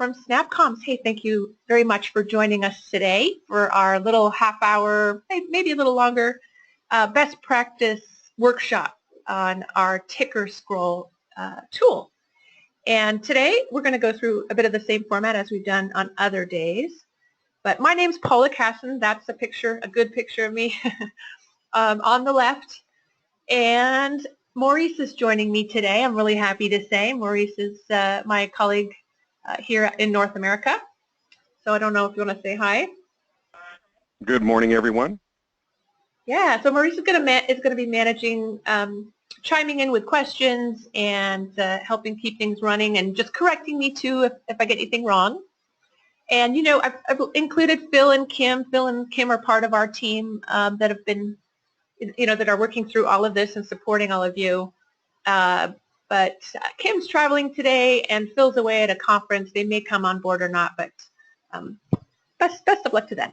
from SnapComms. Hey, thank you very much for joining us today for our little half-hour, maybe a little longer, best practice workshop on our ticker scroll tool. And today we're going to go through a bit of the same format as we've done on other days. But my name's Paula Casson. That's a picture, a good picture of me on the left. And Maurice is joining me today. I'm really happy to say. Maurice is my colleague here in North America. So I don't know if you want to say hi. Good morning, everyone. Yeah, so Maurice is going to be managing, chiming in with questions and helping keep things running and just correcting me too if I get anything wrong. And you know, I've included Phil and Kim. Phil and Kim are part of our team that have been, you know, that are working through all of this and supporting all of you. But Kim's traveling today and Phil's away at a conference. They may come on board or not, but best of luck to them.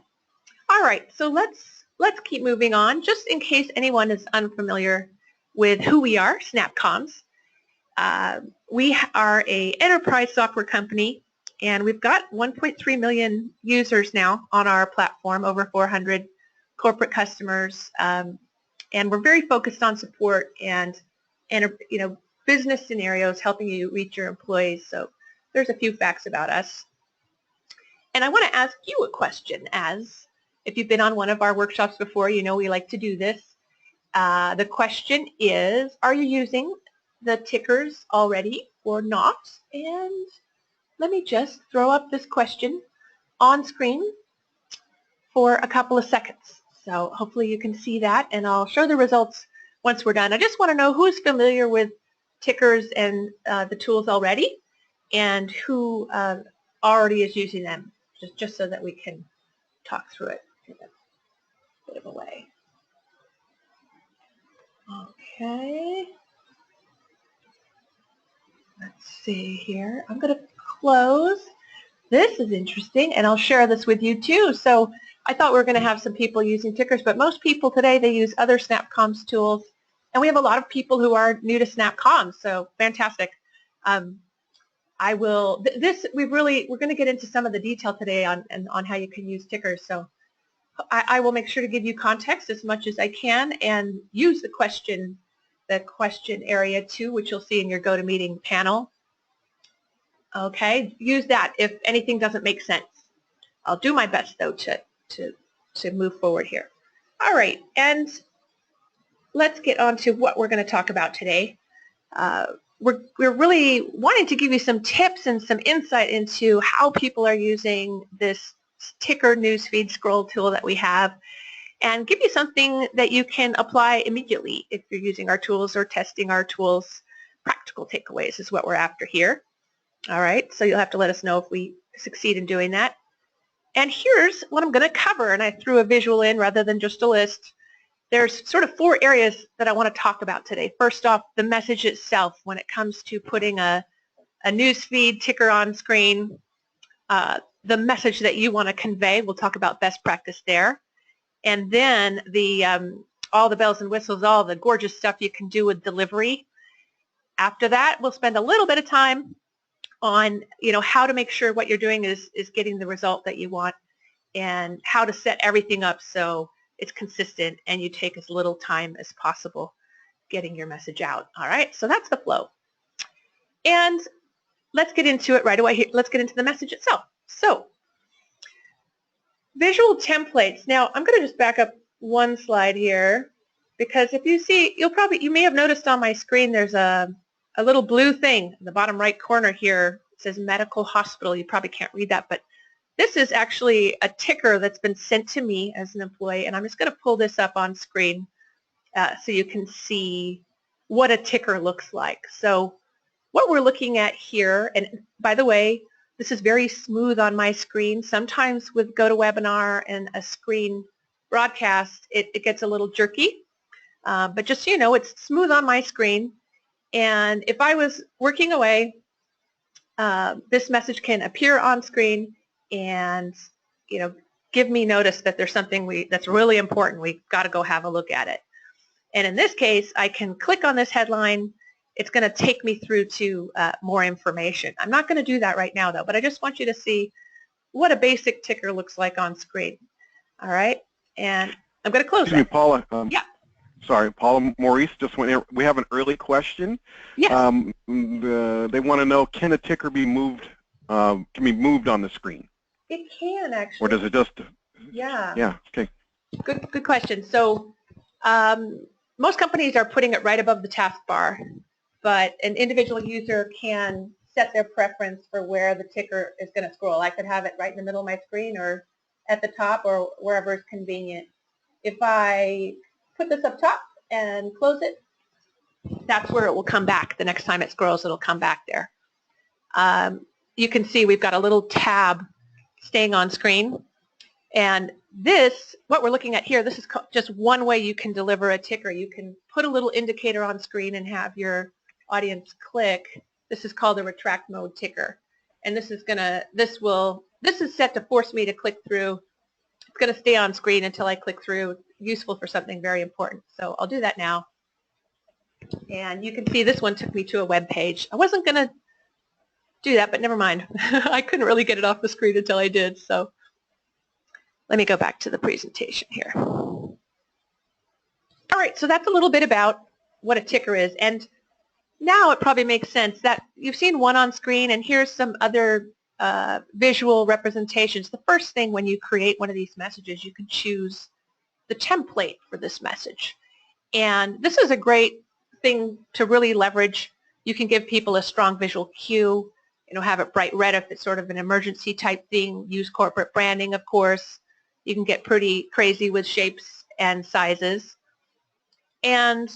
All right, so let's keep moving on. Just in case anyone is unfamiliar with who we are, SnapComms. We are an enterprise software company, and we've got 1.3 million users now on our platform, over 400 corporate customers, and we're very focused on support and you know, business scenarios, helping you reach your employees. So there's a few facts about us. And I want to ask you a question, as if you've been on one of our workshops before, you know we like to do this. The question is, are you using the tickers already or not? And let me just throw up this question on screen for a couple of seconds. So hopefully you can see that, and I'll show the results once we're done. I just want to know who's familiar with tickers and the tools already, and who already is using them, just so that we can talk through it in a bit of a way. Okay. Let's see here. I'm going to close. This is interesting, and I'll share this with you too. So I thought we were going to have some people using tickers, but most people today, they use other SnapComms tools, and we have a lot of people who are new to SnapComms, so fantastic. I will, we're going to get into some of the detail today on how you can use tickers, so I will make sure to give you context as much as I can and use the question area too, which you'll see in your GoToMeeting panel. Okay, use that if anything doesn't make sense. I'll do my best though to move forward here. All right, and let's get on to what we're going to talk about today. We're really wanting to give you some tips and some insight into how people are using this ticker newsfeed scroll tool that we have, and give you something that you can apply immediately if you're using our tools or testing our tools. Practical takeaways is what we're after here. All right, so you'll have to let us know if we succeed in doing that. And here's what I'm going to cover, and I threw a visual in rather than just a list. There's sort of 4 areas that I want to talk about today. First off, the message itself when it comes to putting a newsfeed ticker on screen, the message that you want to convey. We'll talk about best practice there. And then all the bells and whistles, all the gorgeous stuff you can do with delivery. After that, we'll spend a little bit of time on, you know, how to make sure what you're doing is getting the result that you want, and how to set everything up so it's consistent and you take as little time as possible getting your message out. All right, so that's the flow. And let's get into it right away here. Let's get into the message itself. So, visual templates. Now, I'm going to just back up one slide here, because if you see, you may have noticed on my screen there's a little blue thing in the bottom right corner here. It says medical hospital. You probably can't read that, but this is actually a ticker that's been sent to me as an employee, and I'm just going to pull this up on screen so you can see what a ticker looks like. So what we're looking at here, and by the way, this is very smooth on my screen. Sometimes with GoToWebinar and a screen broadcast, it gets a little jerky, but just so you know, it's smooth on my screen. And if I was working away, this message can appear on screen and, you know, give me notice that there's something that's really important. We've got to go have a look at it. And in this case, I can click on this headline. it's going to take me through to more information. I'm not going to do that right now, though, but I just want you to see what a basic ticker looks like on screen. All right, and I'm going to close Excuse me, it. Paula. Yeah. Sorry, Paula, Maurice just went in. We have an early question. Yes. They want to know, can a ticker be moved? Can be moved on the screen? It can actually. Or does it just? Yeah. Yeah. Okay. Good question. So most companies are putting it right above the taskbar, but an individual user can set their preference for where the ticker is going to scroll. I could have it right in the middle of my screen or at the top or wherever is convenient. If I put this up top and close it, that's where it will come back. The next time it scrolls, it'll come back there. You can see we've got a little tab staying on screen. And this, what we're looking at here, this is just one way you can deliver a ticker. You can put a little indicator on screen and have your audience click. This is called a retract mode ticker. And this is set to force me to click through. It's going to stay on screen until I click through. Useful for something very important. So I'll do that now. And you can see this one took me to a web page. I wasn't going to do that, but never mind. I couldn't really get it off the screen until I did. So let me go back to the presentation here. All right, so that's a little bit about what a ticker is. And now it probably makes sense that you've seen one on screen, and here's some other visual representations. The first thing when you create one of these messages, you can choose the template for this message. And this is a great thing to really leverage. You can give people a strong visual cue, have it bright red if it's sort of an emergency type thing. Use corporate branding, of course. You can get pretty crazy with shapes and sizes. And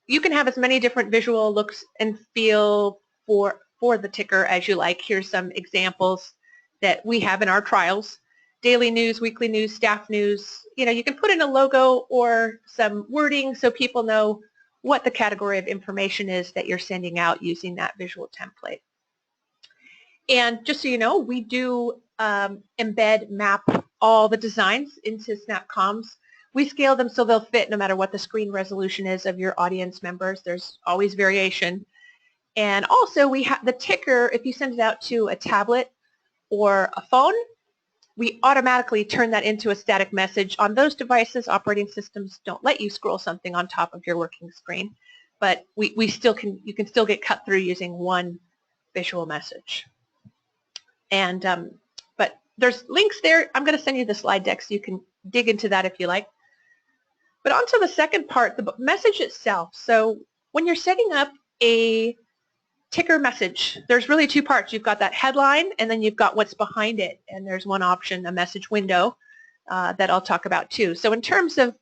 you can have as many different visual looks and feel for the ticker as you like. Here's some examples that we have in our trials. Daily news, weekly news, staff news. You can put in a logo or some wording so people know what the category of information is that you're sending out using that visual template. And just so you know, we do map all the designs into SnapComms. We scale them so they'll fit no matter what the screen resolution is of your audience members. There's always variation. And also we have the ticker, if you send it out to a tablet or a phone, we automatically turn that into a static message. On those devices, operating systems don't let you scroll something on top of your working screen, but you can still get cut through using one visual message. And but there's links there. I'm going to send you the slide deck so you can dig into that if you like. But on to the second part, the message itself. So when you're setting up a ticker message, there's really two parts. You've got that headline, and then you've got what's behind it. And there's one option, a message window, that I'll talk about too. So in terms of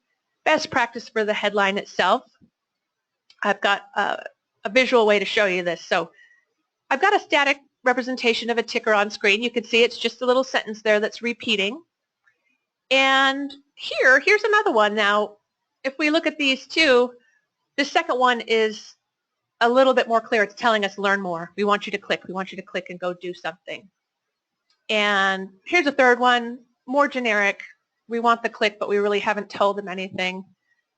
best practice for the headline itself, I've got a visual way to show you this. So I've got a static representation of a ticker on screen. You can see it's just a little sentence there that's repeating. And here's another one. Now, if we look at these two, the second one is a little bit more clear. It's telling us learn more. We want you to click. We want you to click and go do something. And here's a third one, more generic. We want the click, but we really haven't told them anything.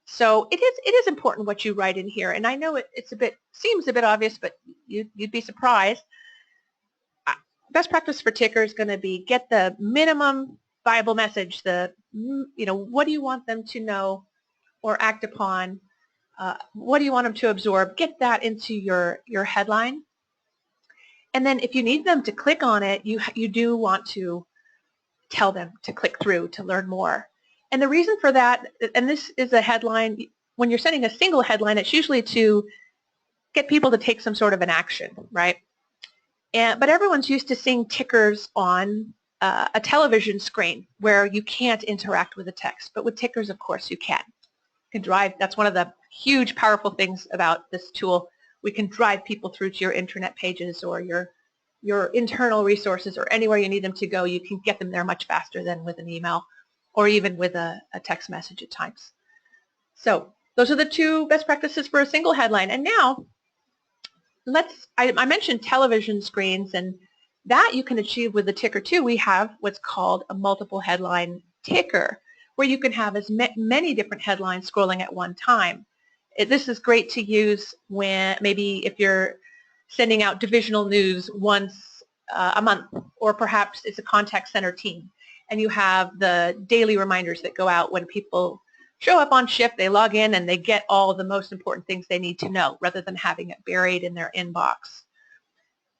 So it is important what you write in here. And I know seems a bit obvious, but you'd be surprised. Best practice for ticker is going to be get the minimum viable message. What do you want them to know or act upon? What do you want them to absorb? Get that into your headline. And then if you need them to click on it, you do want to tell them to click through to learn more. And the reason for that, and this is a headline, when you're sending a single headline, it's usually to get people to take some sort of an action, right? But everyone's used to seeing tickers on a television screen where you can't interact with the text. But with tickers, of course, you can. You can drive. That's one of the huge, powerful things about this tool. We can drive people through to your internet pages or your internal resources or anywhere you need them to go. You can get them there much faster than with an email or even with a text message at times. So those are the two best practices for a single headline. And now, I mentioned television screens, and that you can achieve with the ticker too. We have what's called a multiple headline ticker, where you can have as many different headlines scrolling at one time. This is great to use when maybe if you're sending out divisional news once a month, or perhaps it's a contact center team, and you have the daily reminders that go out when people show up on shift, they log in and they get all the most important things they need to know rather than having it buried in their inbox.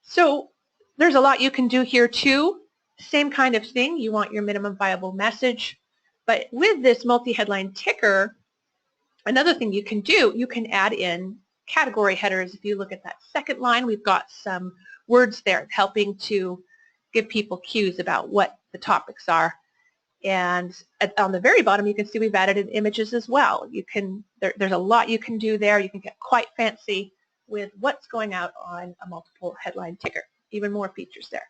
So there's a lot you can do here too. Same kind of thing. You want your minimum viable message. But with this multi-headline ticker, another thing you can do, you can add in category headers. If you look at that second line, we've got some words there helping to give people cues about what the topics are. And on the very bottom, you can see we've added in images as well. There's a lot you can do there. You can get quite fancy with what's going out on a multiple headline ticker. Even more features there.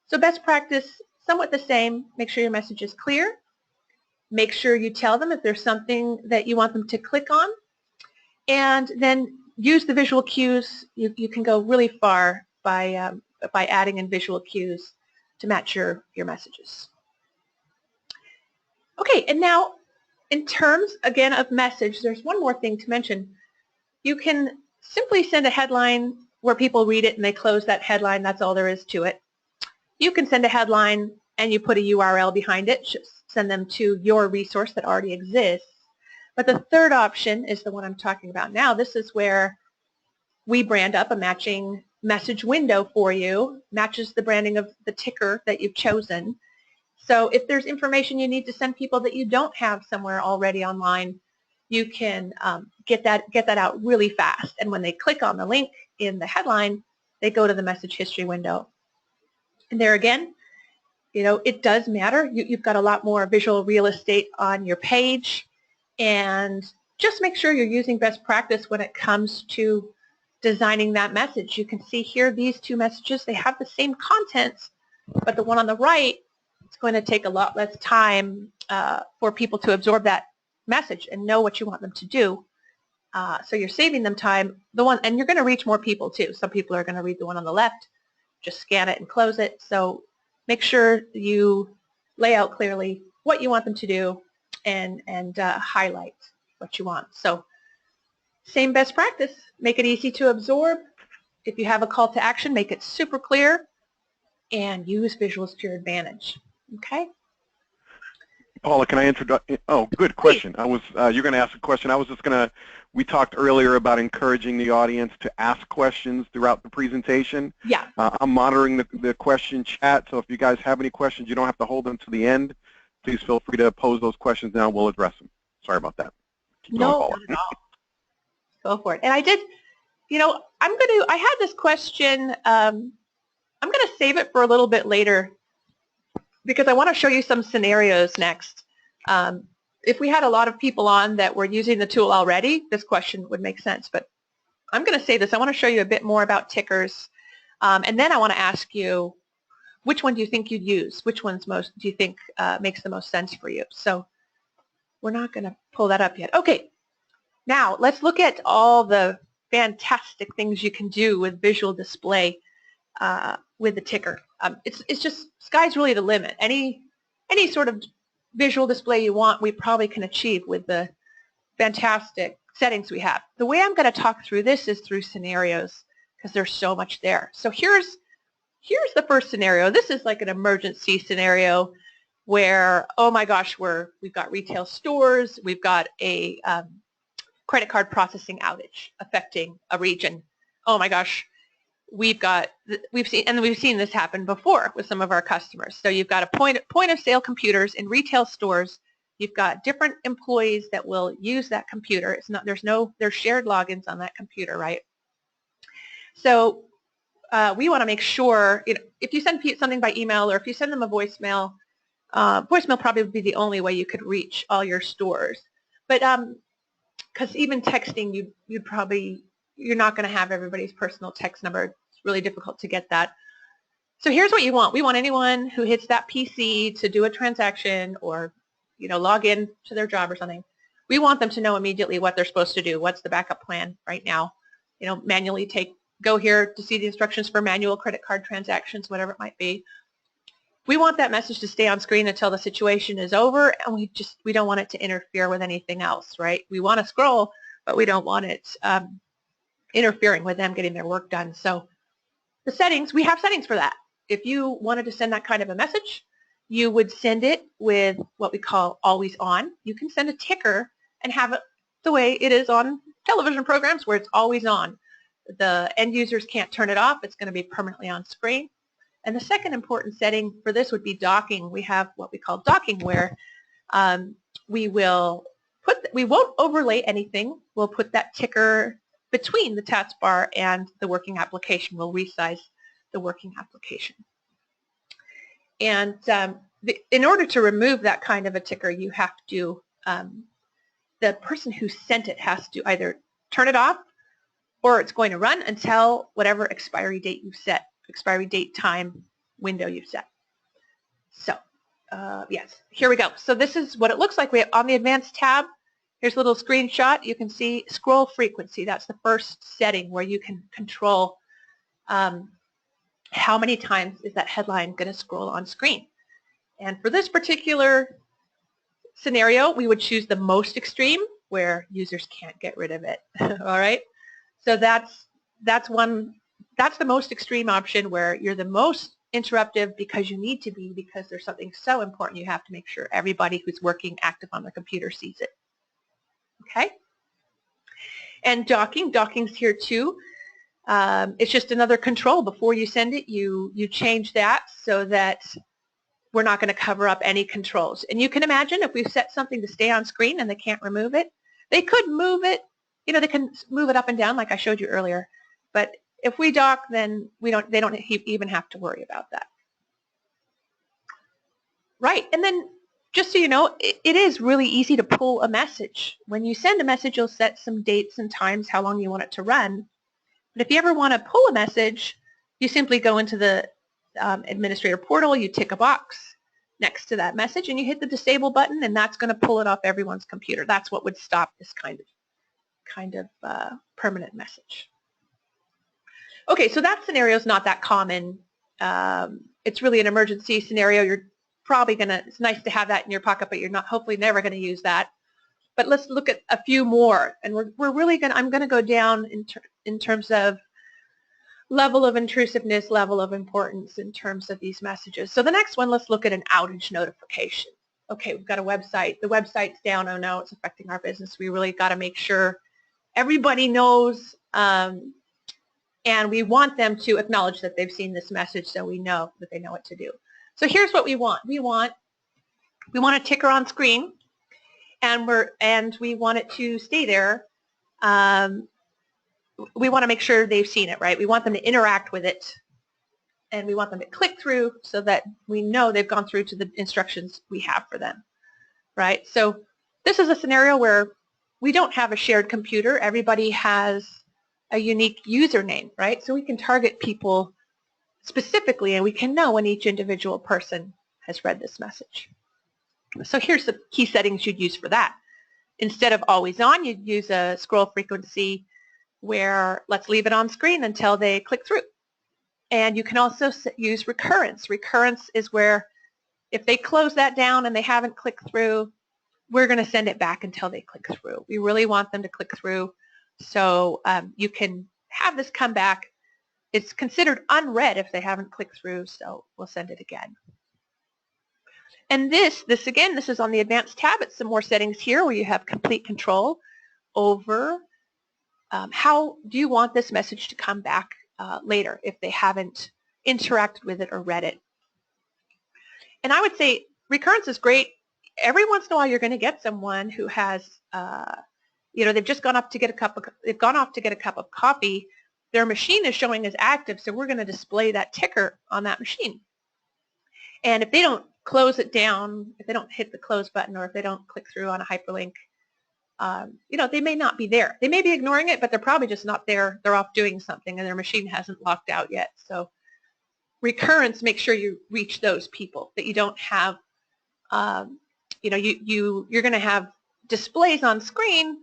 So best practice, somewhat the same. Make sure your message is clear. Make sure you tell them if there's something that you want them to click on. And then use the visual cues. You can go really far by adding in visual cues to match your messages. Okay, and now in terms, again, of message, there's one more thing to mention. You can simply send a headline where people read it and they close that headline. That's all there is to it. You can send a headline and you put a URL behind it, just send them to your resource that already exists. But the third option is the one I'm talking about now. This is where we brand up a matching message window for you, matches the branding of the ticker that you've chosen. So if there's information you need to send people that you don't have somewhere already online, you can get that out really fast. And when they click on the link in the headline, they go to the message history window. And there again, it does matter. You've got a lot more visual real estate on your page. And just make sure you're using best practice when it comes to designing that message. You can see here these two messages, they have the same contents, but the one on the right, it's going to take a lot less time for people to absorb that message and know what you want them to do. So you're saving them time. And you're going to reach more people too. Some people are going to read the one on the left, just scan it and close it. So make sure you lay out clearly what you want them to do and highlight what you want. So same best practice. Make it easy to absorb. If you have a call to action, make it super clear and use visuals to your advantage. Okay? Paula, can I introduce? Oh, good question. You're going to ask a question. We talked earlier about encouraging the audience to ask questions throughout the presentation. Yeah. I'm monitoring the question chat, so if you guys have any questions, you don't have to hold them to the end. Please feel free to pose those questions now. We'll address them. Sorry about that. Keep going, Paula. Not at all. Go for it. And I did, I had this question. I'm going to save it for a little bit later because I want to show you some scenarios next. If we had a lot of people on that were using the tool already, this question would make sense. But I'm going to save this. I want to show you a bit more about tickers. And then I want to ask you, which one do you think you'd use? Which one's do you think makes the most sense for you? So we're not going to pull that up yet. Okay. Now let's look at all the fantastic things you can do with visual display with the ticker. It's just, sky's really the limit. Any sort of visual display you want, we probably can achieve with the fantastic settings we have. The way I'm going to talk through this is through scenarios because there's so much there. So here's the first scenario. This is like an emergency scenario where, oh my gosh, we've got retail stores, we've got a credit card processing outage affecting a region. Oh my gosh, we've seen this happen before with some of our customers. So you've got a point of sale computers in retail stores. You've got different employees that will use that computer. There's shared logins on that computer, right? So we want to make sure, if you send something by email or if you send them a voicemail, voicemail probably would be the only way you could reach all your stores. But because even texting, you're not going to have everybody's personal text number. It's really difficult to get that. So here's what you want. We want anyone who hits that PC to do a transaction or log in to their job or something. We want them to know immediately what they're supposed to do. What's the backup plan right now? Manually go here to see the instructions for manual credit card transactions, whatever it might be. We want that message to stay on screen until the situation is over, and we don't want it to interfere with anything else, right? We want to scroll, but we don't want it interfering with them getting their work done. So the settings, we have settings for that. If you wanted to send that kind of a message, you would send it with what we call always on. You can send a ticker and have it the way it is on television programs where it's always on. The end users can't turn it off. It's going to be permanently on screen. And the second important setting for this would be docking. We have what we call docking, where we won't overlay anything. We'll put that ticker between the taskbar and the working application. We'll resize the working application. And in order to remove that kind of a ticker, you have to, the person who sent it has to either turn it off, or it's going to run until whatever expiry date you set, expiry date time window you set. So yes, here we go. So this is what it looks like. We have on the advanced tab, here's a little screenshot. You can see scroll frequency. That's the first setting where you can control how many times is that headline going to scroll on screen. And for this particular scenario, we would choose the most extreme, where users can't get rid of it. All right. So that's the most extreme option, where you're the most interruptive because you need to be, because there's something so important you have to make sure everybody who's working active on the computer sees it. Okay. And docking's here too. It's just another control. Before you send it, you change that so that we're not going to cover up any controls. And you can imagine if we've set something to stay on screen and they can't remove it, they could move it, you know, they can move it up and down like I showed you earlier. But if we dock, then they don't even have to worry about that. Right, and then just so you know, it is really easy to pull a message. When you send a message, you'll set some dates and times, how long you want it to run. But if you ever want to pull a message, you simply go into the administrator portal, you tick a box next to that message, and you hit the disable button, and that's going to pull it off everyone's computer. That's what would stop this kind of permanent message. Okay, so that scenario is not that common. It's really an emergency scenario. You're probably it's nice to have that in your pocket, but you're not, hopefully never going to use that. But let's look at a few more, and I'm going to go down in terms of level of intrusiveness, level of importance in terms of these messages. So the next one, let's look at an outage notification. Okay, we've got a website. The website's down. Oh no, it's affecting our business. We really got to make sure everybody knows, and we want them to acknowledge that they've seen this message so we know that they know what to do. So here's what we want. We want a ticker on screen, and we want it to stay there. We want to make sure they've seen it, right? We want them to interact with it, and we want them to click through so that we know they've gone through to the instructions we have for them, right? So this is a scenario where we don't have a shared computer. Everybody has a unique username, right? So we can target people specifically, and we can know when each individual person has read this message. So here's the key settings you'd use for that. Instead of always on, you'd use a scroll frequency where let's leave it on screen until they click through. And you can also use recurrence. Recurrence is where if they close that down and they haven't clicked through, we're going to send it back until they click through. We really want them to click through. So you can have this come back. It's considered unread if they haven't clicked through, so we'll send it again. And this is on the advanced tab. It's some more settings here where you have complete control over how do you want this message to come back later if they haven't interacted with it or read it. And I would say recurrence is great. Every once in a while you're going to get someone who has, they've just gone off to get a cup of coffee. Their machine is showing as active, so we're going to display that ticker on that machine. And if they don't close it down, if they don't hit the close button, or if they don't click through on a hyperlink, they may not be there. They may be ignoring it, but they're probably just not there. They're off doing something, and their machine hasn't locked out yet. So recurrence, make sure you reach those people, that you don't have, you're going to have displays on screen,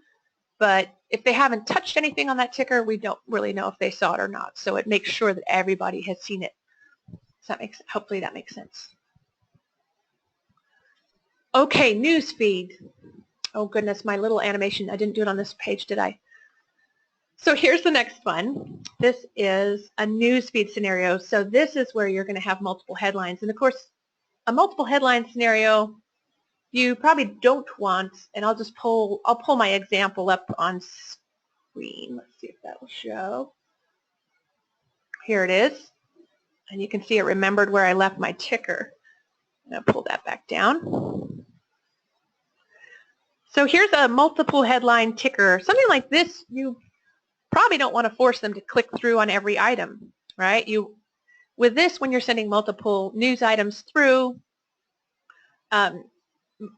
but if they haven't touched anything on that ticker, we don't really know if they saw it or not. So it makes sure that everybody has seen it. Hopefully that makes sense. Okay, newsfeed. Oh goodness, my little animation, I didn't do it on this page, did I? So here's the next one. This is a newsfeed scenario. So this is where you're going to have multiple headlines. And of course, a multiple headline scenario you probably don't want, and I'll pull my example up on screen. Let's see if that will show. Here it is. And you can see it remembered where I left my ticker. I'm going to pull that back down. So here's a multiple headline ticker. Something like this, you probably don't want to force them to click through on every item, right? With this, when you're sending multiple news items through,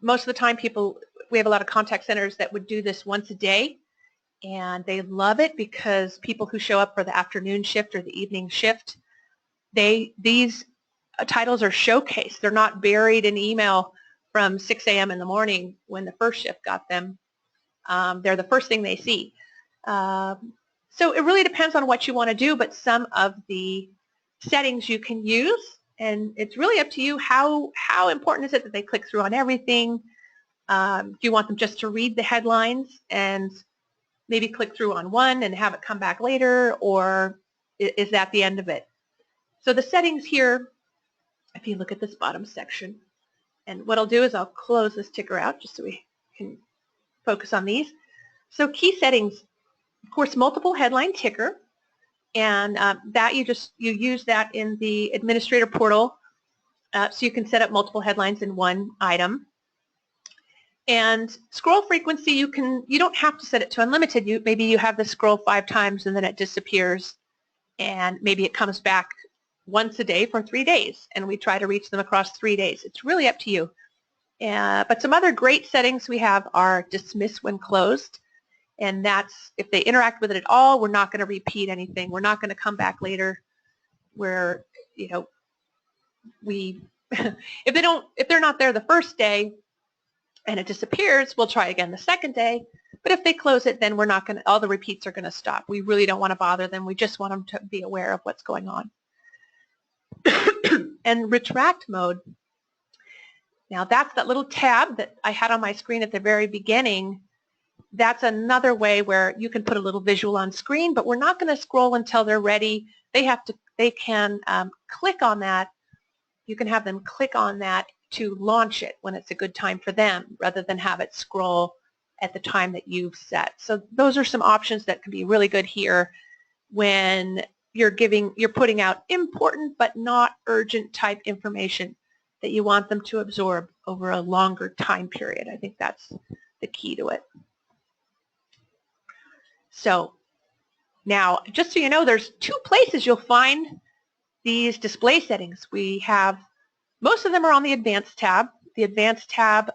most of the time we have a lot of contact centers that would do this once a day, and they love it because people who show up for the afternoon shift or the evening shift, these titles are showcased. They're not buried in email from 6 a.m. in the morning when the first shift got them. They're the first thing they see. So it really depends on what you want to do, but some of the settings you can use, and it's really up to you how important is it that they click through on everything. Do you want them just to read the headlines and maybe click through on one and have it come back later, or is that the end of it? So the settings here, if you look at this bottom section, and what I'll do is I'll close this ticker out just so we can focus on these. So key settings, of course, multiple headline ticker, and that you use that in the administrator portal, so you can set up multiple headlines in one item. And scroll frequency, you don't have to set it to unlimited. Maybe you have the scroll 5 times and then it disappears, and maybe it comes back once a day for 3 days, and we try to reach them across 3 days. It's really up to you. But some other great settings we have are dismiss when closed, and that's if they interact with it at all, we're not going to repeat anything. We're not going to come back later where, if they're not there the first day and it disappears, we'll try again the second day. But if they close it, then all the repeats are going to stop. We really don't want to bother them. We just want them to be aware of what's going on. And retract mode. Now that's that little tab that I had on my screen at the very beginning. That's another way where you can put a little visual on screen, but we're not going to scroll until they're ready. They can click on that. You can have them click on that to launch it when it's a good time for them, rather than have it scroll at the time that you've set. So those are some options that can be really good here when you're putting out important but not urgent type information that you want them to absorb over a longer time period. I think that's the key to it. So now, just so you know, there's 2 places you'll find these display settings. Most of them are on the Advanced tab. The Advanced tab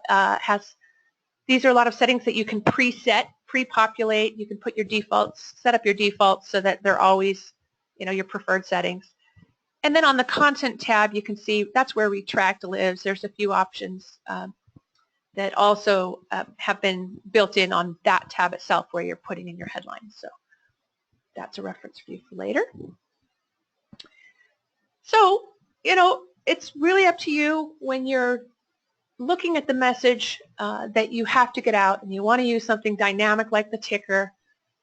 these are a lot of settings that you can preset, pre-populate. You can put your defaults, set up your defaults so that they're always, your preferred settings. And then on the Content tab, you can see that's where Retract lives. There's a few options that also have been built in on that tab itself where you're putting in your headlines. So that's a reference for you for later. So, it's really up to you when you're looking at the message that you have to get out and you want to use something dynamic like the ticker.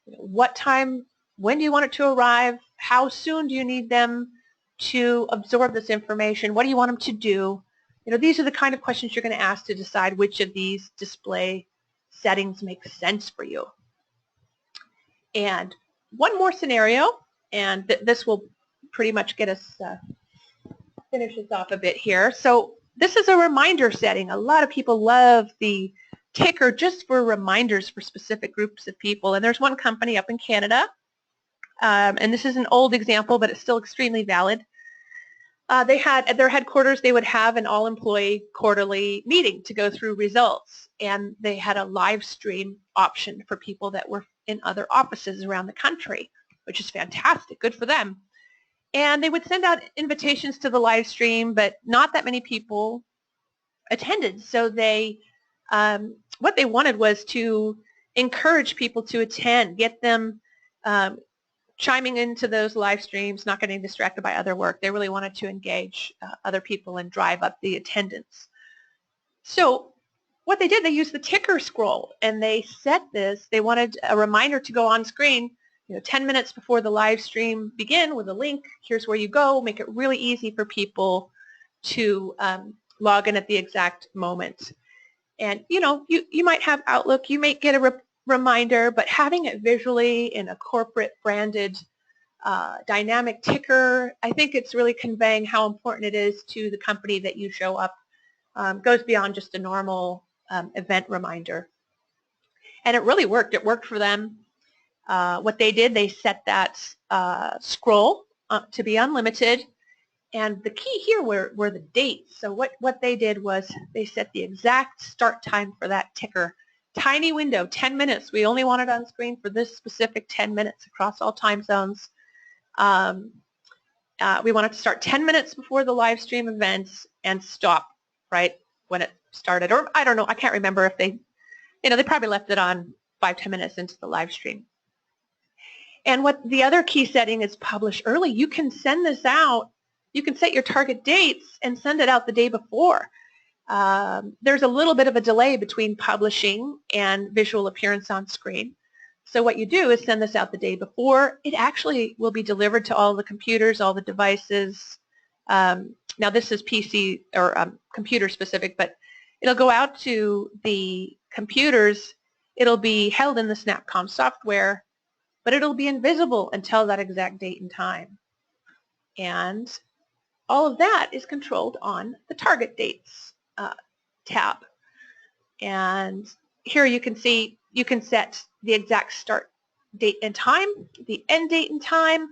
What time, when do you want it to arrive? How soon do you need them to absorb this information? What do you want them to do? These are the kind of questions you're going to ask to decide which of these display settings make sense for you. And one more scenario, and this will pretty much get us finish this off a bit here. So this is a reminder setting. A lot of people love the ticker just for reminders for specific groups of people. And there's one company up in Canada, and this is an old example, but it's still extremely valid. They had at their headquarters, they would have an all-employee quarterly meeting to go through results, and they had a live stream option for people that were in other offices around the country, which is fantastic, good for them. And they would send out invitations to the live stream, but not that many people attended. So what they wanted was to encourage people to attend, get them chiming into those live streams, not getting distracted by other work. They really wanted to engage other people and drive up the attendance. So what they did, they used the ticker scroll, and they set this. They wanted a reminder to go on screen, 10 minutes before the live stream begin with a link. Here's where you go. Make it really easy for people to log in at the exact moment. And you might have Outlook, you may get a reminder, but having it visually in a corporate branded dynamic ticker, I think it's really conveying how important it is to the company that you show up. Goes beyond just a normal event reminder. And it really worked. It worked for them. What they did, they set that scroll to be unlimited. And the key here were the dates. So what they did was they set the exact start time for that ticker. Tiny window, 10 minutes. We only want it on screen for this specific 10 minutes across all time zones. We want it to start 10 minutes before the live stream events and stop right when it started. Or I don't know, I can't remember if they, they probably left it on 5-10 minutes into the live stream. And what the other key setting is publish early. You can send this out. You can set your target dates and send it out the day before. There's a little bit of a delay between publishing and visual appearance on screen. So what you do is send this out the day before. It actually will be delivered to all the computers, all the devices. Now this is PC or computer specific, but it'll go out to the computers. It'll be held in the SnapComm software, but it'll be invisible until that exact date and time. And all of that is controlled on the target dates tab. And here you can see you can set the exact start date and time, the end date and time,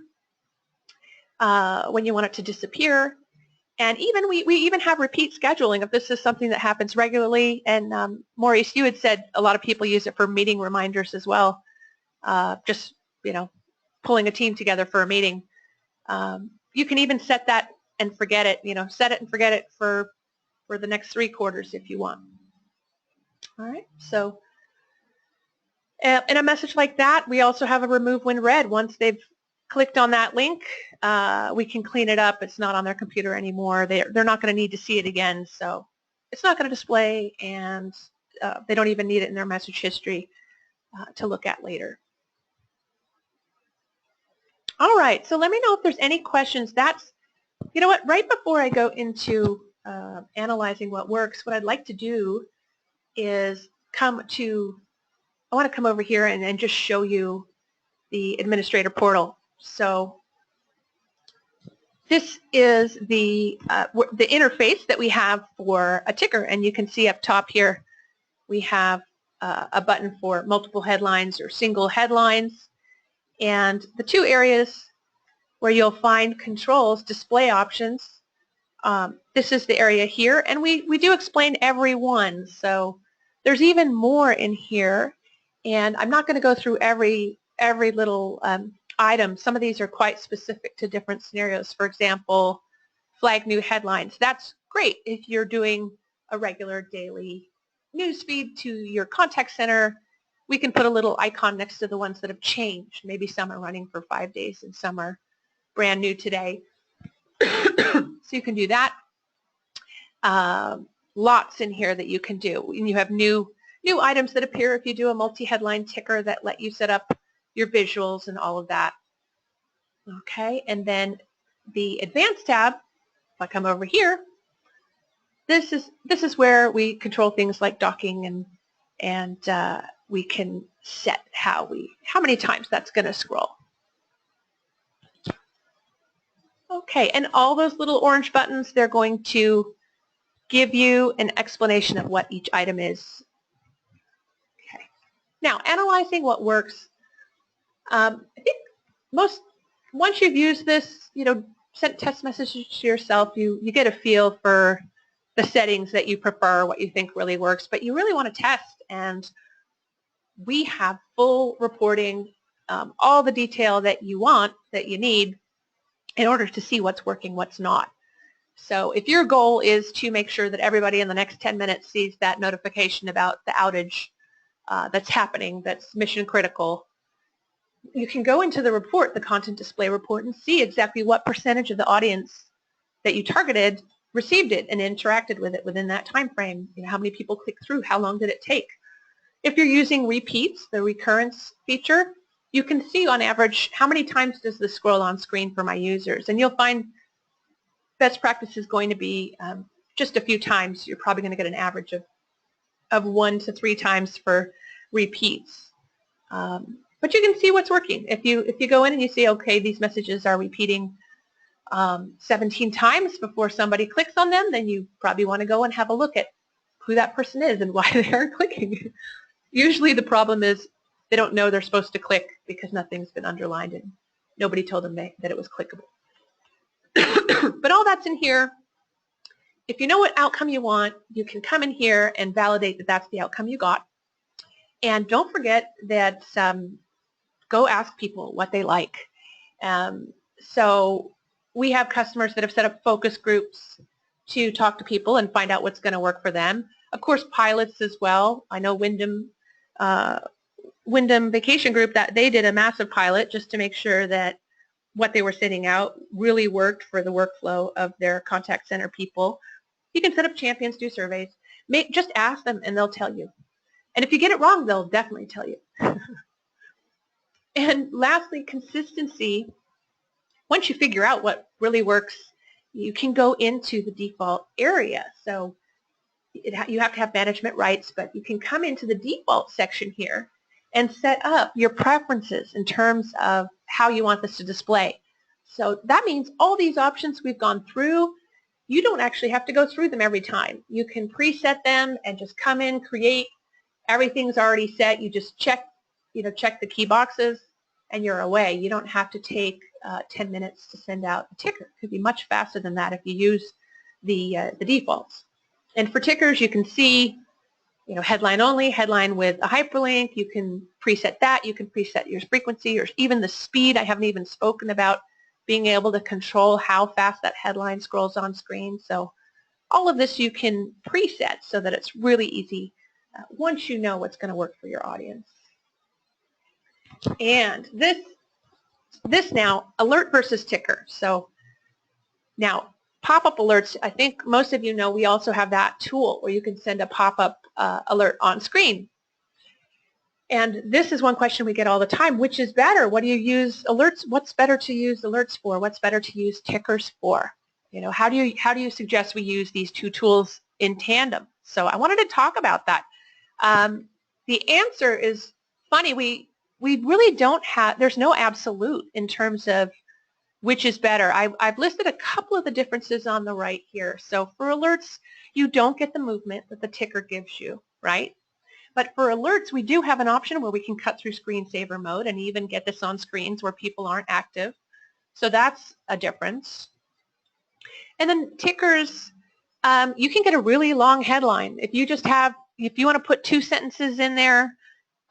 when you want it to disappear. And even we even have repeat scheduling if this is something that happens regularly. And Maurice, you had said a lot of people use it for meeting reminders as well. Just, pulling a team together for a meeting. You can even set that and forget it, set it and forget it for the next 3 quarters if you want. All right, so in a message like that, we also have a remove when read. Once they've clicked on that link, we can clean it up. It's not on their computer anymore. They're not going to need to see it again, so it's not going to display, and they don't even need it in their message history to look at later. All right, so let me know if there's any questions. That's, right before I go into analyzing what works, what I'd like to do is I want to come over here and just show you the administrator portal. So this is the interface that we have for a ticker, and you can see up top here we have a button for multiple headlines or single headlines. And the 2 areas where you'll find controls, display options, this is the area here, and we do explain every one. So there's even more in here, and I'm not going to go through every little item. Some of these are quite specific to different scenarios. For example, flag new headlines. That's great if you're doing a regular daily news feed to your contact center. We can put a little icon next to the ones that have changed. Maybe some are running for 5 days and some are brand new today. So you can do that. Lots in here that you can do. And you have new items that appear if you do a multi-headline ticker that let you set up your visuals and all of that. Okay, and then the Advanced tab, if I come over here, this is where we control things like docking and we can set how many times that's going to scroll. Okay, and all those little orange buttons, they're going to give you an explanation of what each item is. Okay. Now, analyzing what works. I think once you've used this, sent test messages to yourself, you get a feel for the settings that you prefer, what you think really works, but you really want to test, and we have full reporting, all the detail that you want, that you need, in order to see what's working, what's not. So if your goal is to make sure that everybody in the next 10 minutes sees that notification about the outage that's happening, that's mission critical, you can go into the report, the content display report, and see exactly what percentage of the audience that you targeted received it and interacted with it within that time frame. You know, how many people clicked through, how long did it take? If you're using repeats, the recurrence feature, you can see on average how many times does this scroll on screen for my users, and you'll find best practice is going to be just a few times. You're probably going to get an average of 1 to 3 times for repeats. But you can see what's working. If you go in and you see, okay, these messages are repeating 17 times before somebody clicks on them, then you probably want to go and have a look at who that person is and why they aren't clicking. Usually the problem is they don't know they're supposed to click because nothing's been underlined and nobody told them that it was clickable. But all that's in here. If you know what outcome you want, you can come in here and validate that that's the outcome you got. And don't forget that go ask people what they like. So we have customers that have set up focus groups to talk to people and find out what's going to work for them. Of course, pilots as well. I know Wyndham Vacation Group, that they did a massive pilot just to make sure that what they were sending out really worked for the workflow of their contact center people. You can set up champions, do surveys. Just ask them and they'll tell you. And if you get it wrong, they'll definitely tell you. And lastly, consistency. Once you figure out what really works, you can go into the default area. So you have to have management rights, but you can come into the default section here and set up your preferences in terms of how you want this to display. So that means all these options we've gone through, you don't actually have to go through them every time. You can preset them and just come in, create. Everything's already set. You just check the key boxes and you're away. You don't have to take 10 minutes to send out a ticker. It could be much faster than that if you use the defaults. And for tickers, you can see, headline only, headline with a hyperlink. You can preset that. You can preset your frequency or even the speed. I haven't even spoken about being able to control how fast that headline scrolls on screen. So all of this you can preset so that it's really easy once you know what's going to work for your audience. And this now, alert versus ticker. So now, pop-up alerts, I think most of you know we also have that tool where you can send a pop-up alert on screen. And this is one question we get all the time: which is better? What do you use alerts? What's better to use alerts for? What's better to use tickers for? How do you suggest we use these two tools in tandem? So I wanted to talk about that. The answer is funny. We really don't have. There's no absolute in terms of which is better. I've listed a couple of the differences on the right here. So for alerts, you don't get the movement that the ticker gives you, right? But for alerts, we do have an option where we can cut through screensaver mode and even get this on screens where people aren't active. So that's a difference. And then tickers, you can get a really long headline. If you want to put 2 sentences in there,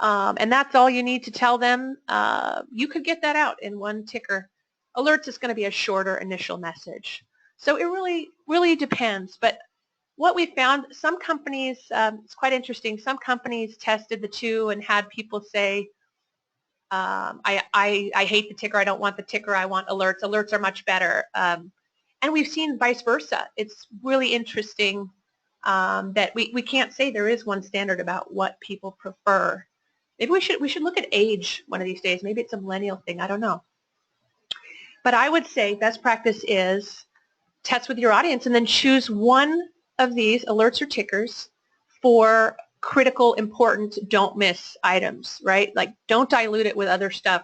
and that's all you need to tell them, you could get that out in one ticker. Alerts is going to be a shorter initial message. So it really depends. But what we found, some companies, it's quite interesting, some companies tested the two and had people say, I hate the ticker, I don't want the ticker, I want alerts. Alerts are much better. And we've seen vice versa. It's really interesting that we can't say there is one standard about what people prefer. Maybe we should look at age one of these days. Maybe it's a millennial thing, I don't know. But I would say best practice is test with your audience and then choose one of these, alerts or tickers, for critical, important, don't miss items, right? Like, don't dilute it with other stuff.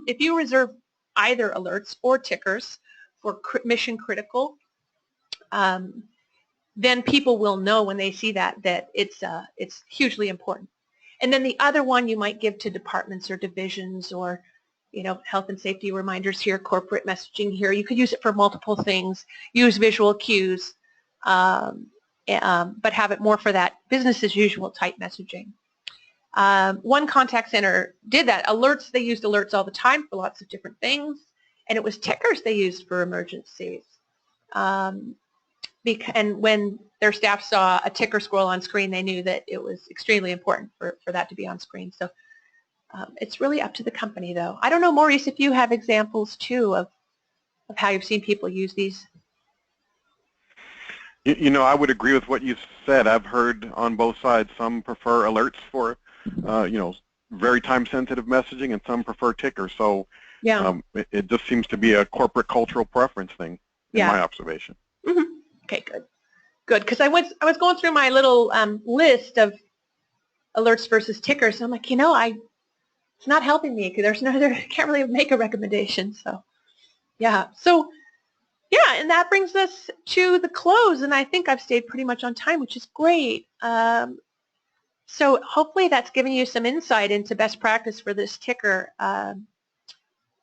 If you reserve either alerts or tickers for mission critical, then people will know when they see that it's hugely important. And then the other one you might give to departments or divisions or health and safety reminders here, corporate messaging here. You could use it for multiple things. Use visual cues, but have it more for that business as usual type messaging. One contact center did that. Alerts, they used alerts all the time for lots of different things, and it was tickers they used for emergencies. And when their staff saw a ticker scroll on screen, they knew that it was extremely important for that to be on screen. So it's really up to the company, though. I don't know, Maurice, if you have examples, too, of how you've seen people use these. You know, I would agree with what you said. I've heard on both sides. Some prefer alerts for, you know, very time-sensitive messaging, and some prefer tickers. So Yeah. it just seems to be a corporate cultural preference thing, in my observation. Mm-hmm. Okay, good. Good, because I was going through my little list of alerts versus tickers, and I'm like, you know, it's not helping me because I can't really make a recommendation. So, yeah. So, yeah, and that brings us to the close, and I think I've stayed pretty much on time, which is great. So hopefully that's giving you some insight into best practice for this ticker.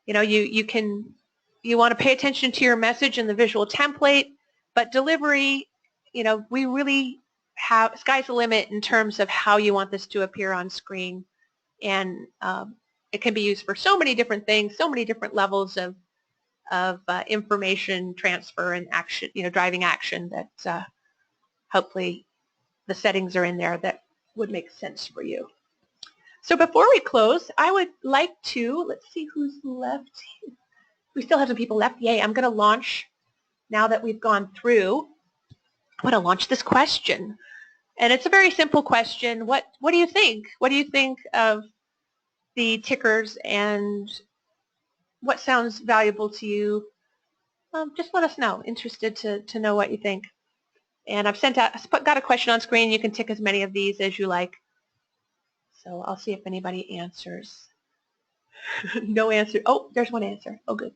You know, you want to pay attention to your message and the visual template, but delivery, you know, we really have sky's the limit in terms of how you want this to appear on screen, and it can be used for so many different things, so many different levels of information transfer and action, you know, driving action that hopefully the settings are in there that would make sense for you. So before we close, I would like to, let's see who's left. We still have some people left. Yay, I'm going to launch, now that we've gone through, I'm going to launch this question. And it's a very simple question. What do you think? What do you think of the tickers, and what sounds valuable to you? Just let us know. Interested to know what you think. And I've got a question on screen. You can tick as many of these as you like. So I'll see if anybody answers. No answer. Oh, there's one answer. Oh, good.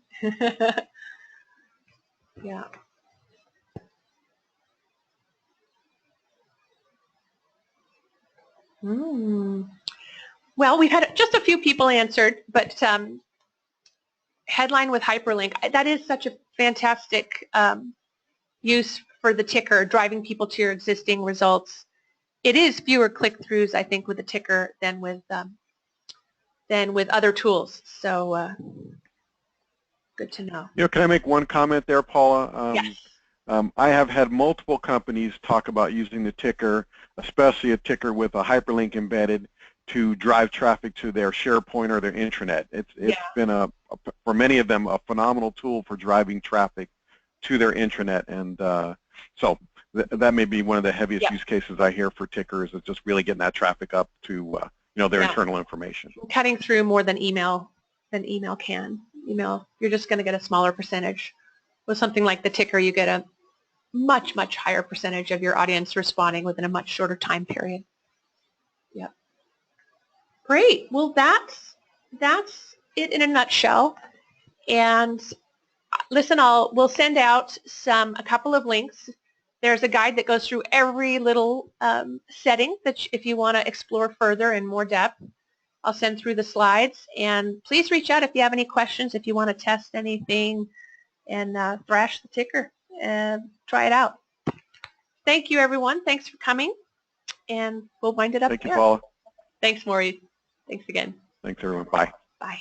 Yeah. Well, we've had just a few people answered, but headline with hyperlink, that is such a fantastic use for the ticker, driving people to your existing results. It is fewer click-throughs, I think, with the ticker than with other tools. So good to know. You know, can I make one comment there, Paula? Yes. I have had multiple companies talk about using the ticker, especially a ticker with a hyperlink embedded, to drive traffic to their SharePoint or their intranet. It's been for many of them, a phenomenal tool for driving traffic to their intranet, and so that may be one of the heaviest use cases I hear for tickers, is just really getting that traffic up to you know, their internal information. Cutting through more than email can. Email, you're just going to get a smaller percentage. With something like the ticker, you get a much, much higher percentage of your audience responding within a much shorter time period. Yep. Great. Well, that's it in a nutshell. And listen, we'll send out a couple of links. There's a guide that goes through every little setting that if you want to explore further in more depth. I'll send through the slides, and please reach out if you have any questions, if you want to test anything, and thrash the ticker and try it out. Thank you, everyone. Thanks for coming, and we'll wind it up there. Thank you, Paula. Thanks, Maury. Thanks again. Thanks, everyone. Bye. Bye.